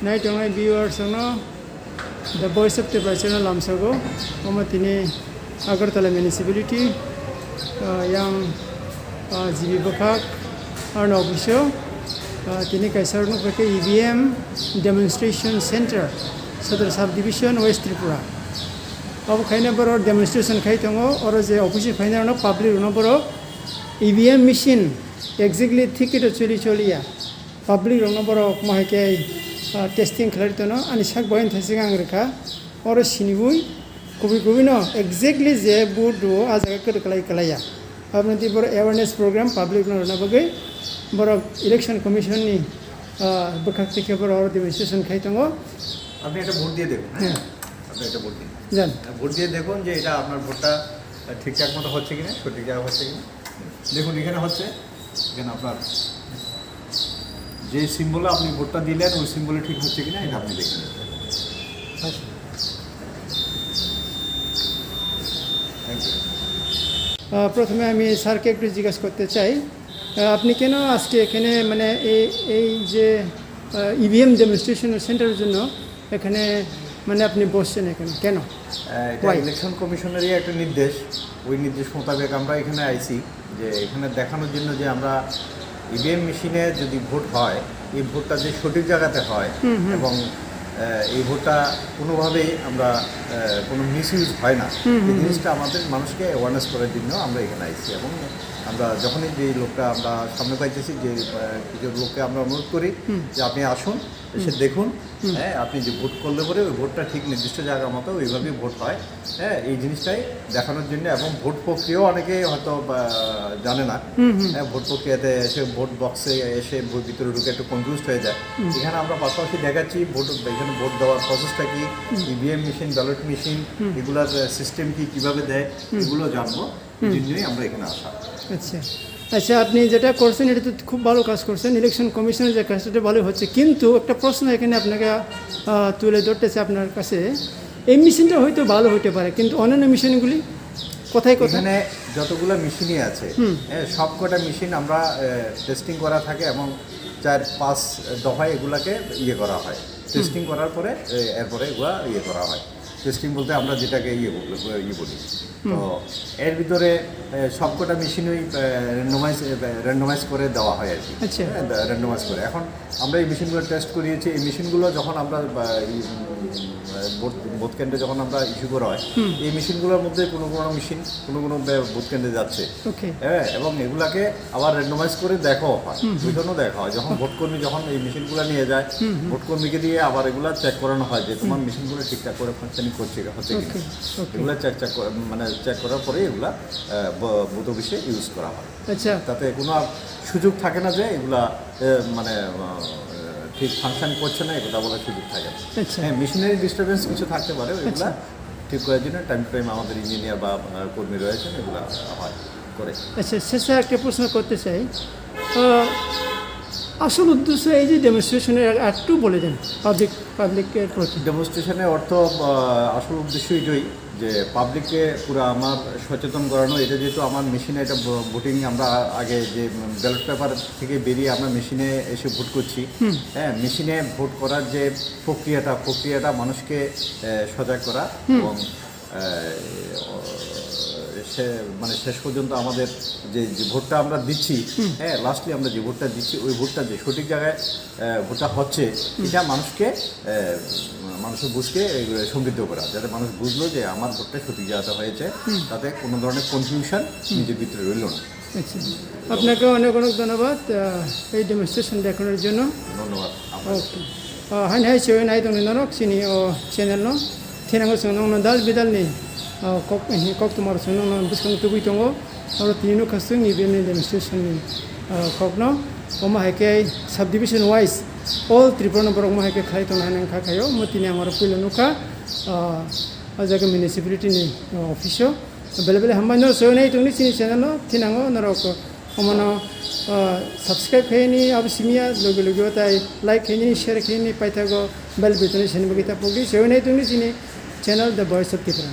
Night only viewers no the voice of Tripura channel lamsago omatini Agartala municipality yang GB Bakak Arno Official tini kaisar no pake EVM demonstration center Sadar subdivision West Tripura अब खाइना बरो demonstration खाइ तंगो और जे office फाइना न public न बरो EVM machine exactly ठीक तो चलिया पब्लिक न बरो माके टेस्टिंग खलरतो न अनि साक बयन थसिगा अंगरका और सिनिबुई कबि न exactly जे बुदो आजागा कर कलाया अब नति बरो अवेयरनेस प्रोग्राम पब्लिक न बगे बरो इलेक्शन कमिशन नि बखाक থেকে बरो और डेमोन्स्ट्रेशन खाइ तंगो আপনি এটা ভোট দিয়ে দেখুন আপনি এটা ভোট দিন জান ভোট দিয়ে দেখুন যে এটা আপনার ভোটটা ঠিকঠাক মতো হচ্ছে কিনা সঠিক জায়গা হচ্ছে কিনা দেখুন এখানে হচ্ছে এখানে আপনার যে সিম্বলে আপনি ভোটটা দিলেন ওই সিম্বলে ঠিক হচ্ছে কিনা এটা আপনি দেখে নেবেন প্রথমে আমি স্যারকে একটু জিজ্ঞাসা করতে চাই আপনি কেন আজকে এখানে মানে এই যে ইভিএম ডেমনস্ট্রেশন সেন্টারের জন্য এখানে মানে আপনি বসছেন এখানে কেন এটা ইলেকশন কমিশনারই একটা নির্দেশ ওই নির্দেশ মোতাবেক আমরা এখানে আইছি যে এখানে দেখানোর জন্য যে আমরা ইভিএম মেশিনে যদি ভোট হয় এই ভোটটা যে সঠিক জায়গাতে হয় এবং এই ভোটটা কোনোভাবেই আমরা কোনো মিসইউজ হয় না এই জিনিসটা আমাদের মানুষকে অ্যাওয়ারনেস করার জন্য আমরা এখানে আইছি এবং আমরা যখনই যে লোকটা আমরা সামনে পাইতেছি যে কিছু লোককে আমরা অনুরোধ করি যে আপনি আসুন এসে দেখুন হ্যাঁ আপনি যে ভোট করলে পরে ওই ভোটটা ঠিক নির্দিষ্ট জায়গার মতো ওইভাবেই ভোট হয় হ্যাঁ এই জিনিসটাই দেখানোর জন্য এবং ভোট প্রক্রিয়াও অনেকে হয়তো জানে না হ্যাঁ ভোট প্রক্রিয়াতে এসে ভোট বক্সে এসে ভিতরে ঢুকে একটু কনফিউজড হয়ে যায় এখানে আমরা পাশাপাশি দেখাচ্ছি ভোট এখানে ভোট দেওয়ার প্রসেসটা কি ইভিএম মেশিন ব্যালট মেশিন এগুলোর সিস্টেম কি কীভাবে দেয় এগুলো জানবো এই জন্যই আমরা এখানে আসা আচ্ছা আচ্ছা আপনি যেটা করছেন এটা তো খুব ভালো কাজ করছেন ইলেকশন কমিশনের যে কাজটা ভালো হচ্ছে কিন্তু একটা প্রশ্ন এখানে আপনাকে তুলে ধরতেছে আপনার কাছে এই মেশিনটা হয়তো ভালো হতে পারে কিন্তু অন্যান্য মেশিনগুলি কোথায় এখানে যতগুলো মেশিনই আছে সব কটা মেশিন আমরা টেস্টিং করা থাকে এবং 4-5 দফায় এগুলাকে করা হয় টেস্টিং করার পরে এরপরে এগুলা করা হয় টেস্টিং বলতে আমরা যেটাকে বলি তো এর ভিতরে সবকটা মেশিনই র্যান্ডমাইজ করে দেওয়া হয় আর কি র্যান্ডমাইজ করে এখন আমরা এই মেশিনগুলো টেস্ট করিয়েছি এই মেশিনগুলো যখন আমরা ভোট কেন্দ্রে যখন আমরা ইস্যু করা হয় এই মেশিনগুলোর মধ্যে কোনো মেশিন কোনো ভোট কেন্দ্রে যাচ্ছে হ্যাঁ এবং এগুলাকে আবার র্যান্ডমাইজ করে দেখাও হয় ওইখানেও দেখা হয় যখন ভোটকর্মী যখন এই মেশিনগুলো নিয়ে যায় ভোটকর্মীকে দিয়ে আবার এগুলা চেক করানো হয় যে তোমার মেশিনগুলো ঠিকঠাক করে ফাংশনিং করছে হচ্ছে কিনা এগুলো চেক করার পরে এগুলা বুথ অফিসে ইউজ করা হয় আচ্ছা তাতে কোনো সুযোগ থাকে না যে এগুলা মানে ঠিক ফাংশন করছে না এটা বলার সুযোগ থাকে না হ্যাঁ মেশিনারি ডিস্টারবেন্স কিছু থাকতে পারে এগুলা ঠিক করার জন্য টাইম টু টাইম আমাদের ইঞ্জিনিয়ার বা কর্মী রয়েছেন এগুলা হয় করে আচ্ছা শেষে একটা প্রশ্ন করতে চাই আসল উদ্দেশ্য এই যে ডেমনস্ট্রেশনের একটু বলে দেন পাবলিকের প্রতি ডেমনস্ট্রেশনের অর্থ আসল উদ্দেশ্য এটাই যে পাবলিককে পুরো আমার সচেতন করানো এটা যেহেতু আমার মেশিনে এটা ভোটিং আমরা আগে যে ব্যালট পেপার থেকে বেরিয়ে আমরা মেশিনে এসে ভোট করছি হ্যাঁ মেশিনে ভোট করার যে প্রক্রিয়াটা মানুষকে সজাগ করা এবং মানে শেষ পর্যন্ত আমাদের যে ভোটটা আমরা দিচ্ছি হ্যাঁ লাস্টলি আমরা যে ভোটটা দিচ্ছি ওই ভোটটা যে সঠিক জায়গায় ভোটটা হচ্ছে এটা মানুষের বুঝকে সমৃদ্ধ করা যাতে মানুষ বুঝলো যে আমার ভোটটা সঠিক জায়গাতে হয়েছে তাতে কোনো ধরনের কনফিউশন নিজের ভিতরে রইল না আচ্ছা আপনাকে অনেক ধন্যবাদ এই ডেমনস্ট্রেশন দেখানোর জন্য ধন্যবাদ ওকে হাই চেয়ে নাই দङ নরক চিনি ও চ্যানেল ন থিনাঙ্গো जों दाल बिदालनि कक तुम्हारा जों बिसकं तुबुइ दङ आरो तिनो खासुं इभिएम डेमनस्ट्रेशननि ककनो ओमा हायके sub division wise all Tripura number ओमा हायके खाइ दङ हानन खाखायो मतिनि आमार पुइलो नुखा आजागा म्युनिसिपालिटिनि अफिसो बेले हामबानो जों नै दङनि चिनि চ্যানেल थिनांगो नरक ओमानो सब्सक्राइब खायनि आबसिमिया लोगो लोगो ताइ लाइक खायनि शेयर खायनि पाइथागो बेल बिटनि सेनि बगिता पगि जों नै दङनि चिनि channel the voice of Tripura